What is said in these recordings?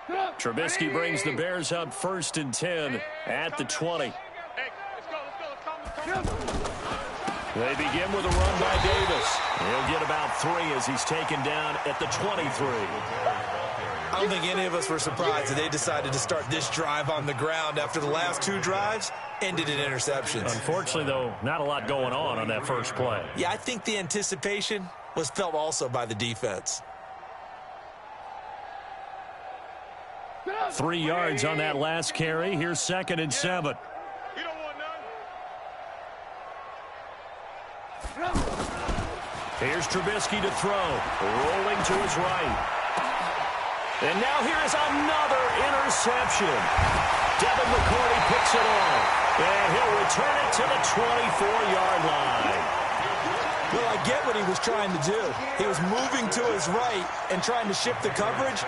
Trubisky brings the Bears up 1st and 10 at the 20. They begin with a run by Davis. He'll get about 3 as he's taken down at the 23. I don't think any of us were surprised that they decided to start this drive on the ground after the last 2 drives ended in interceptions. Unfortunately, though, not a lot going on that first play. Yeah, I think the anticipation was felt also by the defense. 3 yards on that last carry. Here's 2nd and 7. Here's Trubisky to throw. Rolling to his right. And now here is another interception. Devin McCourty picks it off. And he'll return it to the 24-yard line. Well, I get what he was trying to do. He was moving to his right and trying to shift the coverage.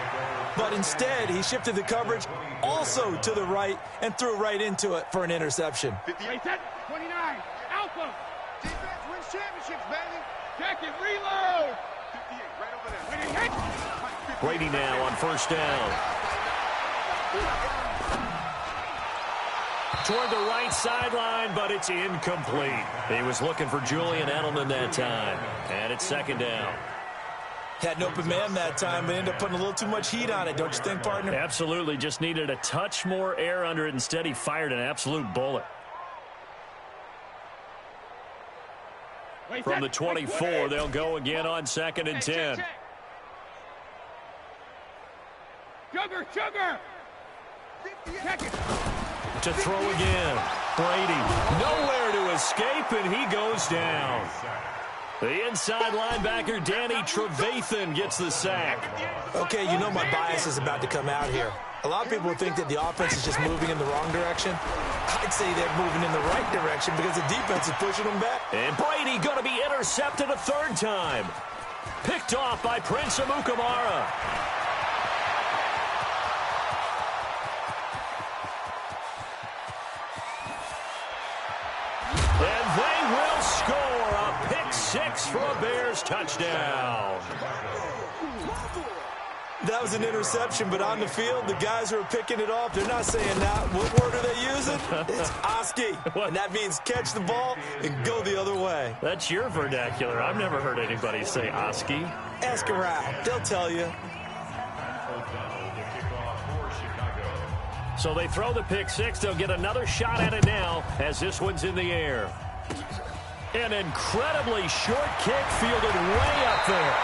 But instead, he shifted the coverage also to the right and threw right into it for an interception. 29, Alpha. Defense wins championships, baby. Check it, reload. 58, right over there. Brady now on 1st down. Toward the right sideline, but it's incomplete. He was looking for Julian Edelman that time. And it's 2nd down. Had an open man that time, but ended up putting a little too much heat on it, don't you think, partner? Absolutely. Just needed a touch more air under it. Instead, he fired an absolute bullet. From the 24, they'll go again on 2nd and 10. Sugar! Check it. To throw again. Brady nowhere to escape, and he goes down. The inside linebacker, Danny Trevathan, gets the sack. Okay, you know my bias is about to come out here. A lot of people think that the offense is just moving in the wrong direction. I'd say they're moving in the right direction because the defense is pushing them back. And Brady going to be intercepted a 3rd time. Picked off by Prince Amukamara. And they will score a pick 6 for a Bears touchdown. That was an interception, but on the field, the guys who are picking it off, they're not saying that. What word are they using? It's Oski. And that means catch the ball and go the other way. That's your vernacular. I've never heard anybody say Oski. Ask around. They'll tell you. So they throw the pick 6. They'll get another shot at it now as this one's in the air. An incredibly short kick fielded way up there.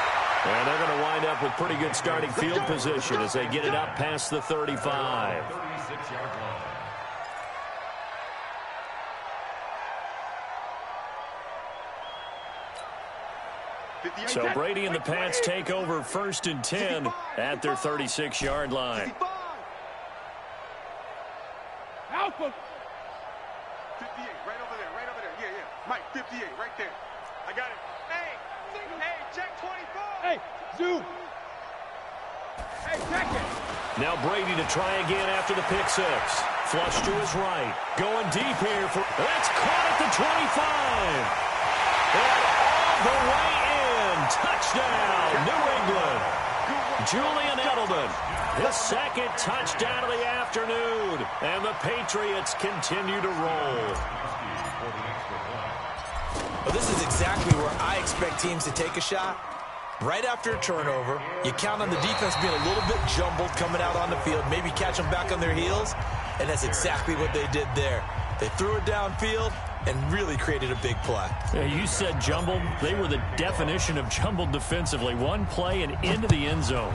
And they're going to wind up with pretty good starting field position as they get it up past the 35. So Brady and the Pats take over 1st and 10 at their 36-yard line. Alpha. 58, right over there. Yeah. Mike, 58, right there. I got it. Hey, check 24. Hey, zoom. Hey, check it. Now Brady to try again after the pick 6. Flush to his right. Going deep here for... That's caught at the 25. And all the way in. Touchdown, New England. Julian Edelman. His 2nd touchdown of the afternoon. And the Patriots continue to roll. Well, this is exactly where I expect teams to take a shot. Right after a turnover, you count on the defense being a little bit jumbled coming out on the field, maybe catch them back on their heels, and that's exactly what they did there. They threw it downfield and really created a big play. Yeah, you said jumbled. They were the definition of jumbled defensively. One play and into the end zone.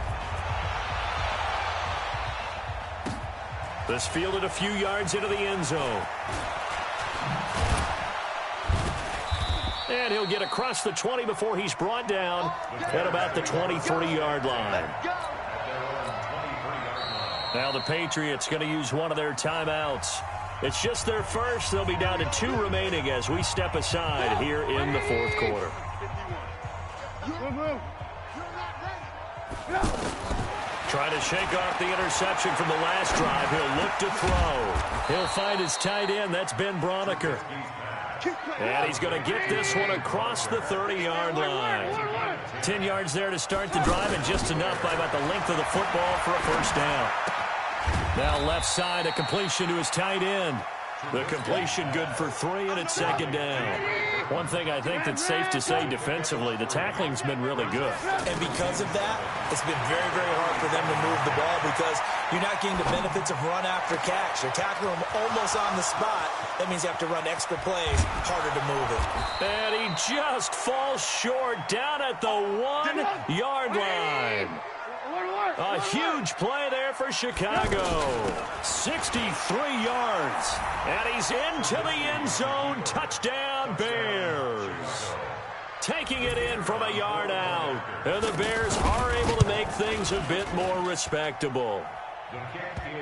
This fielded a few yards into the end zone. And he'll get across the 20 before he's brought down at about the 23-yard line. Now the Patriots going to use one of their timeouts. It's just their first. They'll be down to 2 remaining as we step aside here in the 4th quarter. Trying to shake off the interception from the last drive. He'll look to throw. He'll find his tight end. That's Ben Braunecker. And he's going to get this one across the 30-yard line. 10 yards there to start the drive, and just enough by about the length of the football for a first down. Now left side, a completion to his tight end. The completion good for 3, and it's second down. One thing I think that's safe to say defensively, the tackling's been really good. And because of that, it's been very, very hard for them to move the ball because you're not getting the benefits of run after catch. They're tackling them almost on the spot. That means you have to run extra plays, harder to move it. And he just falls short down at the 1-yard line. A huge play there for Chicago. 63 yards. And he's into the end zone. Touchdown, Bears. Taking it in from a yard out. And the Bears are able to make things a bit more respectable.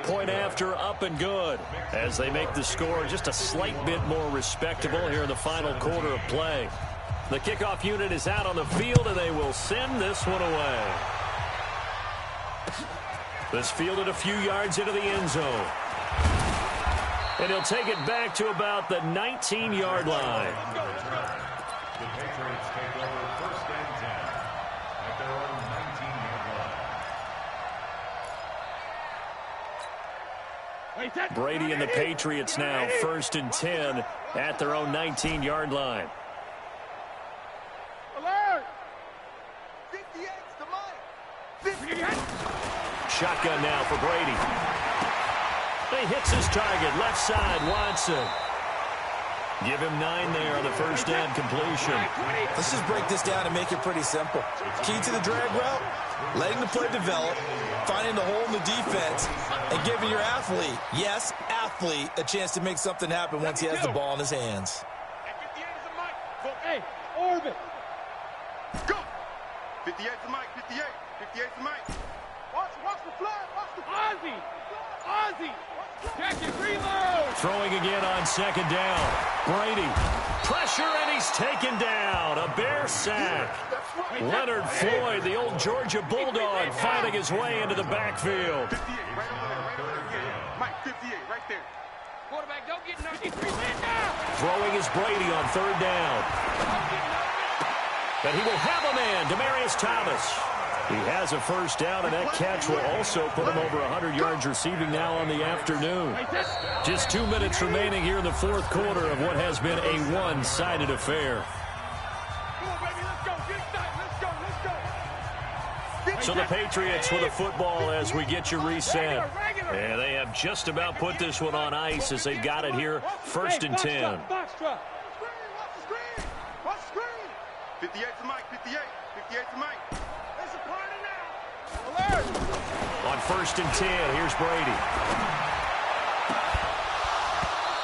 Point after, up and good. As they make the score just a slight bit more respectable here in the final quarter of play. The kickoff unit is out on the field, and they will send this one away. This fielded a few yards into the end zone. And he'll take it back to about the 19-yard line. The Patriots take over first and 10 at their own 19-yard line. Brady and the Patriots now first and 10 at their own 19-yard line. Alert! 58's the mic. Shotgun now for Brady. He hits his target, left side, Watson. Give him 9 there on the first down completion. Let's just break this down and make it pretty simple. Key to the drag route, letting the play develop, finding the hole in the defense, and giving your athlete, yes, athlete, a chance to make something happen once he has the ball in his hands. 58 is the mic. Hey, orbit. Go. 58's the mic. 58's the mic. Watch the flag. Watch the Ozzy. Check it, reload. Throwing again on second down. Brady. Pressure, and he's taken down. A Bear sack. Leonard Floyd, the old Georgia Bulldog, finding his way into the backfield. 58, right over there. Yeah. Mike, 58, right there. Quarterback, don't get 93 down. Throwing is Brady on third down. And he will have a man, Demaryius Thomas. He has a first down, and that catch will also put him over 100 yards receiving now on the afternoon. Just 2 minutes remaining here in the fourth quarter of what has been a one-sided affair. Come on, baby, let's go. Get excited. Let's go. So the Patriots with a football as we get you reset. And they have just about put this one on ice as they've got it here, first and 10. Watch the screen. 58's the mic. 58's the mic. There's a party now. Alert. On first and 10, here's Brady.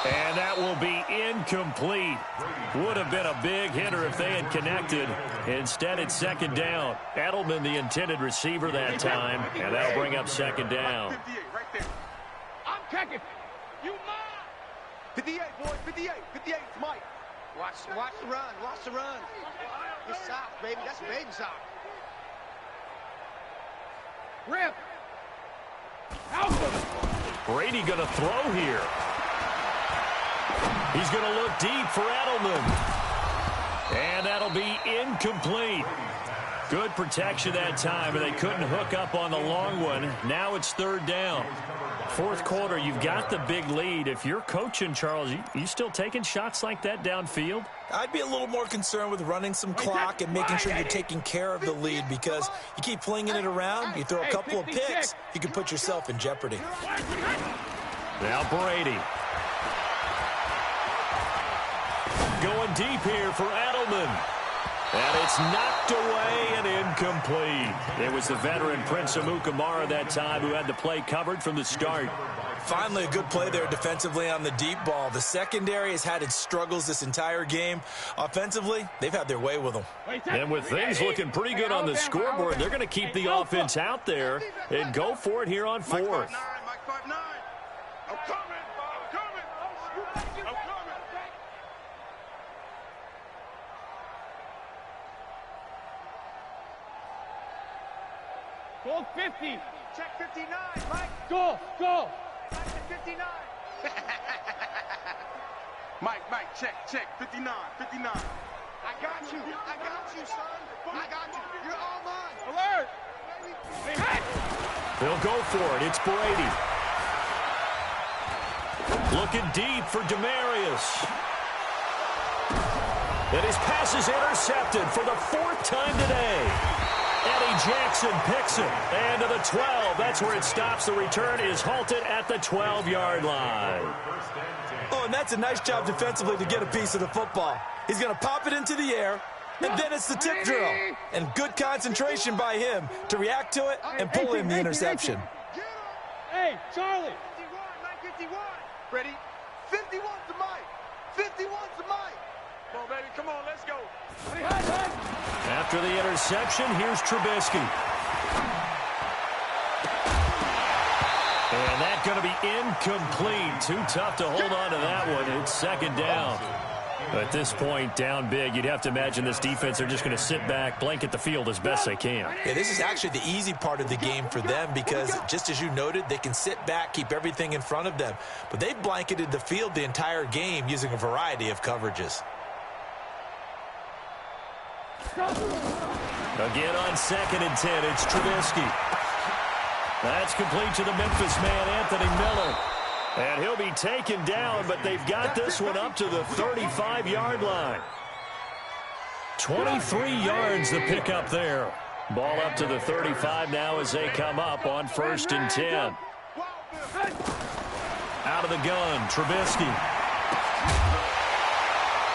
And that will be incomplete. Would have been a big hitter if they had connected. Instead, it's second down. Edelman, the intended receiver that time, and that'll bring up second down. 58 right there. I'm checking. You mine. 58, boys. 58's Mike. Watch the run. Watch the run. It's soft, baby. That's baby soft. Rip. Alpha. Brady going to throw here. He's going to look deep for Edelman. And that'll be incomplete. Good protection that time, and they couldn't hook up on the long one. Now it's third down. Fourth quarter, you've got the big lead. If you're coaching, Charles, you still taking shots like that downfield? I'd be a little more concerned with running some clock and making sure you're taking care of the lead because you keep flinging it around, you throw a couple of picks, you can put yourself in jeopardy. Now Brady. Going deep here for Edelman. And it's knocked away and incomplete. It was the veteran Prince Amukamara that time who had the play covered from the start. Finally, a good play there defensively on the deep ball. The secondary has had its struggles this entire game. Offensively, they've had their way with them. And with things looking pretty good on the scoreboard, they're going to keep the offense out there and go for it here on fourth. Mike 5'9". I'm coming. 50. Check 59, Mike. Go. Mike at 59. Mike, check, 59. I got you, son. I got you. You're all mine. Alert! They'll go for it. It's Brady. Looking deep for Demarius. And his pass is intercepted for the 4th time today. Eddie Jackson picks it. And to the 12. That's where it stops. The return is halted at the 12-yard line. Oh, and that's a nice job defensively to get a piece of the football. He's going to pop it into the air, and then it's the tip drill. And good concentration by him to react to it and pull in the interception. Hey, Charlie. 51. Ready? 51 to Mike. 51 to Mike. Come on, baby. Come on, let's go. After the interception, here's Trubisky. And that's going to be incomplete. Too tough to hold on to that one. It's 2nd down. At this point, down big, you'd have to imagine this defense are just going to sit back, blanket the field as best they can. Yeah, this is actually the easy part of the game for them because, just as you noted, they can sit back, keep everything in front of them. But they've blanketed the field the entire game using a variety of coverages. Again on 2nd and 10, it's Trubisky. That's complete to the Memphis man, Anthony Miller. And he'll be taken down, but they've got this one up to the 35-yard line. 23 yards the pickup there. Ball up to the 35 now as they come up on 1st and 10. Out of the gun, Trubisky.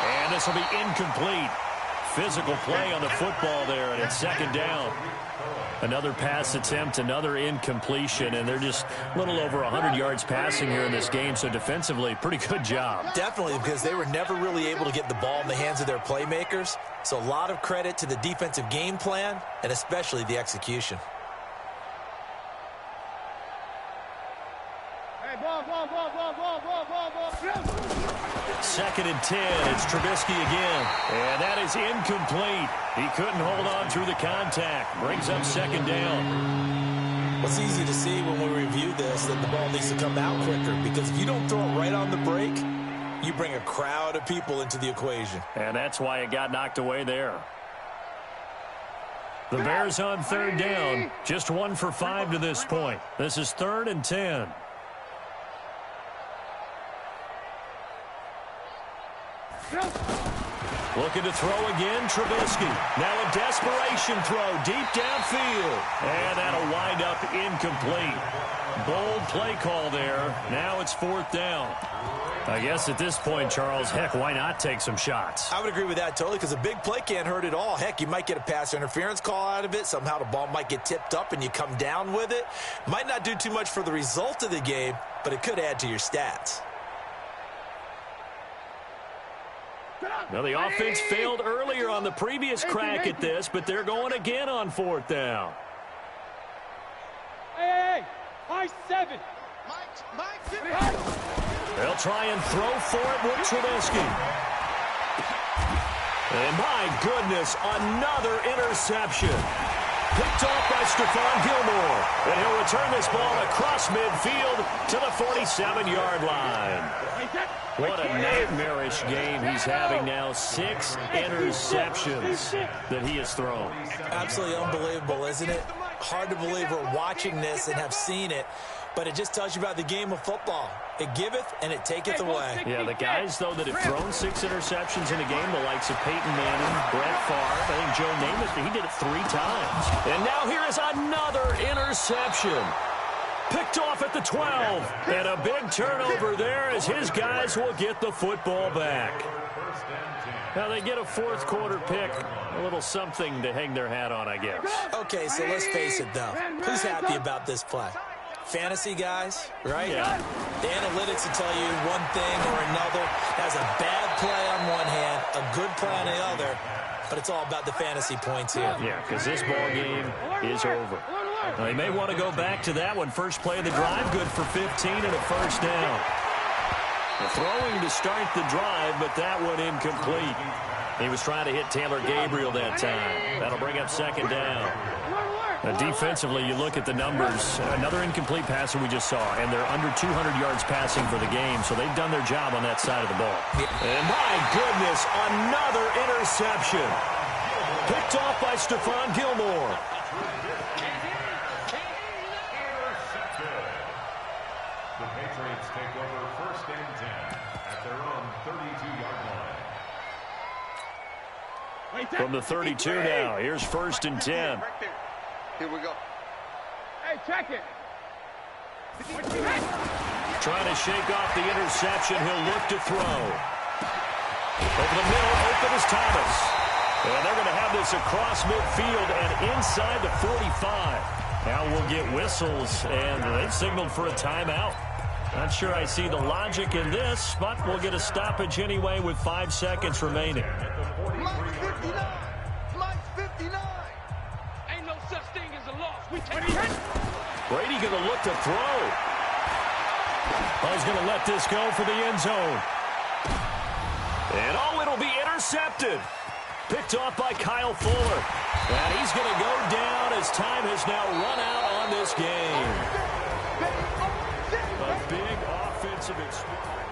And this will be incomplete. Physical play on the football there, and it's 2nd down. Another pass attempt, another incompletion, and they're just a little over 100 yards passing here in this game, so defensively, pretty good job. Definitely, because they were never really able to get the ball in the hands of their playmakers, so a lot of credit to the defensive game plan, and especially the execution. Hey, ball. 2nd and 10. It's Trubisky again. And that is incomplete. He couldn't hold on through the contact. Brings up 2nd down. What's easy to see when we review this, that the ball needs to come out quicker, because if you don't throw it right on the break, you bring a crowd of people into the equation. And that's why it got knocked away there. The Bears on 3rd down. Just 1 for 5 to this point. This is 3rd and 10. Looking to throw again, Trubisky. Now a desperation throw deep downfield. And that'll wind up incomplete. Bold play call there. Now it's 4th down. I guess at this point, Charles, heck, why not take some shots? I would agree with that totally, because a big play can't hurt at all. Heck, you might get a pass interference call out of it. Somehow the ball might get tipped up and you come down with it. Might not do too much for the result of the game, but it could add to your stats. Now, the offense failed earlier on the previous crack at this, but they're going again on 4th down. Hey, high 7. Mike, 50. They'll try and throw for it with Trubisky. And my goodness, another interception. Picked off by Stephon Gilmore. And he'll return this ball across midfield to the 47-yard line. What a nightmarish game he's having now. 6 interceptions that he has thrown. Absolutely unbelievable, isn't it? Hard to believe we're watching this and have seen it, but it just tells you about the game of football. It giveth and it taketh away. Yeah, the guys, though, that have thrown 6 interceptions in a game, the likes of Peyton Manning, Brett Favre, I think Joe Namath, he did it 3 times. And now here is another interception. Picked off at the 12. And a big turnover there as his guys will get the football back. Now they get a 4th quarter pick. A little something to hang their hat on, I guess. Okay, so let's face it, though. Who's happy about this play? Fantasy guys, right? Yeah. The analytics will tell you one thing or another. That's a bad play on one hand, a good play on the other, but it's all about the fantasy points here. Yeah, because this ball game is over. Now, they may want to go back to that one. First play of the drive, good for 15 and a 1st down. The throwing to start the drive, but that one incomplete. He was trying to hit Taylor Gabriel that time. That'll bring up 2nd down. Defensively, you look at the numbers. Another incomplete passer we just saw, and they're under 200 yards passing for the game, so they've done their job on that side of the ball. And my goodness, another interception. Picked off by Stephon Gilmore. The Patriots take over 1st and 10 at their own 32-yard line. From the 32 now, here's 1st and 10. Here we go. Hey, check it. Trying to shake off the interception. He'll look to throw. Over the middle, open is Thomas. And they're going to have this across midfield and inside the 45. Now we'll get whistles, and they've signaled for a timeout. Not sure I see the logic in this, but we'll get a stoppage anyway with 5 seconds remaining. Mike's 59. Mike's 59. Ain't no such thing as a loss. We take it. Brady going to look to throw. He's going to let this go for the end zone. And it'll be intercepted. Picked off by Kyle Fuller. And he's going to go down as time has now run out on this game. A big offensive experience.